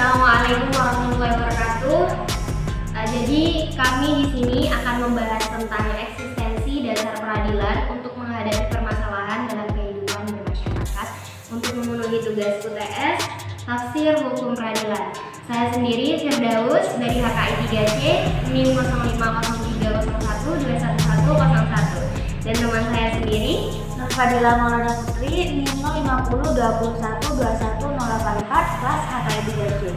Assalamualaikum warahmatullahi wabarakatuh. Jadi kami di sini akan membahas tentang eksistensi dasar peradilan untuk menghadapi permasalahan dalam kehidupan bermasyarakat untuk memenuhi tugas UTS Tafsir Hukum Peradilan. Saya sendiri Firdaus dari HKI 3C NIM 050301211101 dan teman saya sendiri Fadila Maulana Putri NIM 05021210184 kelas HKI 3C.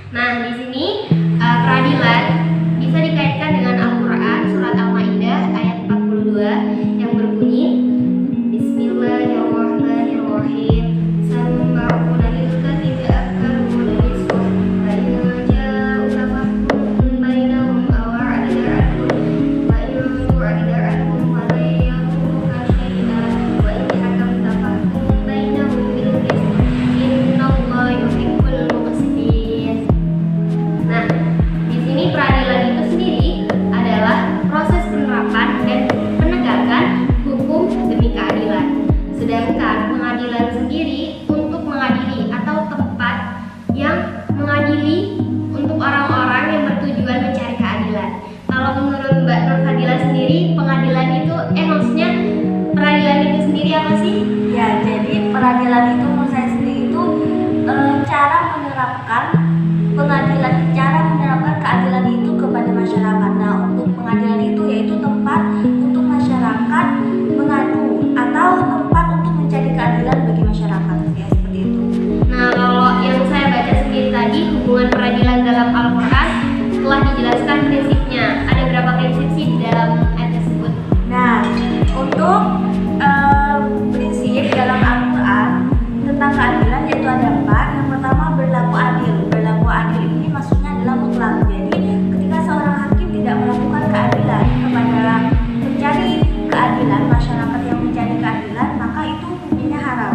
Nah, di sini peradilan bisa dikaitkan dengan Al-Quran surat Al-Maidah ayat 42 yang berbunyi Bismillahirrahmanirrahim. Sama'una lil-kadhibi aktsaruna lis-suhti fa in ja'uka fahkum bainahum aw a'ridarhum wa in tu'ridarhum wa la yahduka syai'an wa in hakamta fahkum bainahum bil-qist innallaha yuhibbul muqsitin. Nah, di sini peradilan itu sendiri adalah proses penerapan dan penegakan hukum demi keadilan. Sedangkan pengadilan sendiri untuk mengadili atau tempat yang mengadili untuk orang-orang yang bertujuan mencari keadilan. Kalau menurut Mbak Nur Fadila sendiri, pengadilan itu maksudnya peradilan itu sendiri apa sih? Ya, jadi peradilan itu menurut saya sendiri itu cara menerapkan pengadilan, cara menerapkan keadilan itu kepada masyarakat. Nah, untuk pengadilan itu yaitu tempat untuk masyarakat mengadu atau tempat untuk mencari keadilan bagi masyarakat, ya seperti itu. Nah, kalau yang saya baca sendiri tadi, hubungan peradilan dalam Al-Quran telah dijelaskan prinsipnya. Ada berapa prinsip sih di dalam ayat tersebut? Nah, untuk prinsip dalam Al-Quran tentang keadilan yaitu ada 4. Yang pertama, berlaku adil. Berlaku adil ini maksudnya adalah mutlak. Jadi ketika seorang hakim tidak melakukan keadilan kepada mencari keadilan, masyarakat yang mencari keadilan, maka itu hukumnya haram,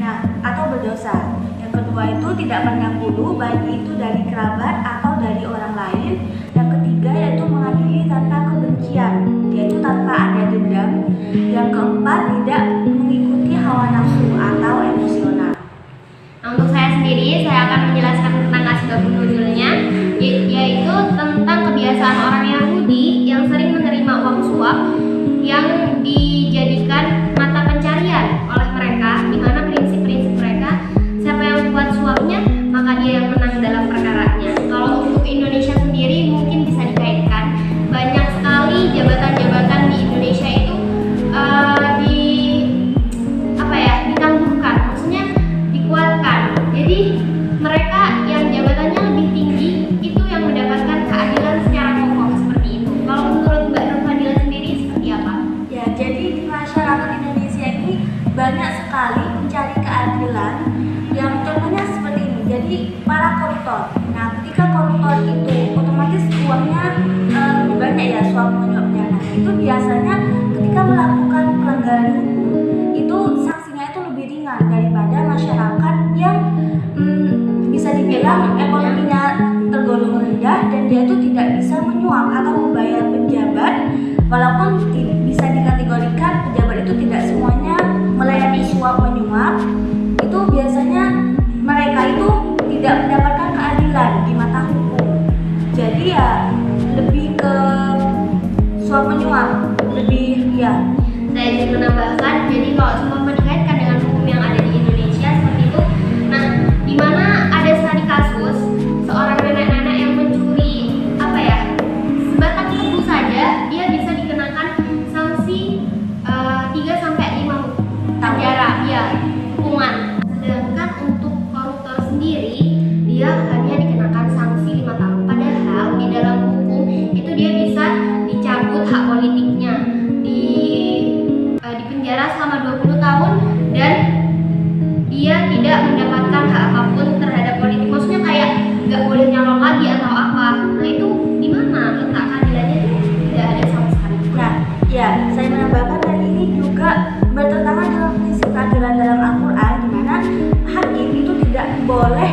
nah, atau berdosa. Yang kedua itu tidak pandang bulu, baik itu dari kerabat atau dari orang lain. Yang ketiga yaitu mengadili tanpa kebencian, yaitu tanpa ada dendam. Yang keempat, tidak mengikuti hawa nafsu atau emosional. Nah, untuk saya sendiri, saya akan menjelaskan tentang asbabun nuzulnya, yaitu tentang kebiasaan orang Yahudi yang sering menerima uang suap yang dijadikan mata pencarian oleh mereka, di mana prinsip-prinsip mereka, siapa yang membuat suapnya, maka dia yang menang dalam perkaranya. Kalau untuk Indonesia sendiri mungkin bisa dikaitkan, banyak sekali jabatan-jabatan di Indonesia itu ditangguhkan, maksudnya dikuatkan. Jadi mereka yang jabatannya lebih tinggi itu yang mendapatkan keadilan secara pokok seperti itu. Kalau menurut Mbak Nur Fadila sendiri seperti apa? Ya, jadi di masyarakat Indonesia ini banyak sekali mencari keadilan yang contohnya seperti ini. Jadi para koruptor. Nah, ketika koruptor itu otomatis uangnya lebih banyak ya, suap menyuapnya. Nah, itu biasanya ketika melakukan pelanggaran hukum itu sanksinya itu lebih ringan daripada masyarakat yang bisa dibilang ekonominya tergolong rendah dan dia itu tidak bisa menyuap atau membayar penjabat, walaupun bisa dikategorikan pejabat itu tidak semuanya melayani suap menyuap. Itu biasanya mereka itu tidak mendapatkan keadilan di mata hukum. Jadi ya lebih ke suap menyuap, lebih ya. Saya ingin menambahkan, jadi kalau semua dikaitkan dengan hukum yang ada di Indonesia seperti itu, nah, di mana ada studi kasus seorang nenek-nenek yang mencuri sebatang tebu saja, dia bisa dikenakan sanksi 3-5 penjara, ya, hukuman. Sedangkan untuk koruptor sendiri, dia hanya dikenakan sanksi 5 tahun. Padahal di dalam hukum itu dia bisa dicabut hak politiknya, di penjara selama 20 tahun dan dia tidak mendapatkan hak apapun terhadap politik. Maksudnya kayak nggak boleh nyalon lagi atau apa. Nah, itu di mana letak keadilannya? Tidak ada sama sekali. Nah, ya, saya menambahkan hal ini juga bertentangan dengan prinsip keadilan dalam Al-Quran, di mana hakim itu tidak boleh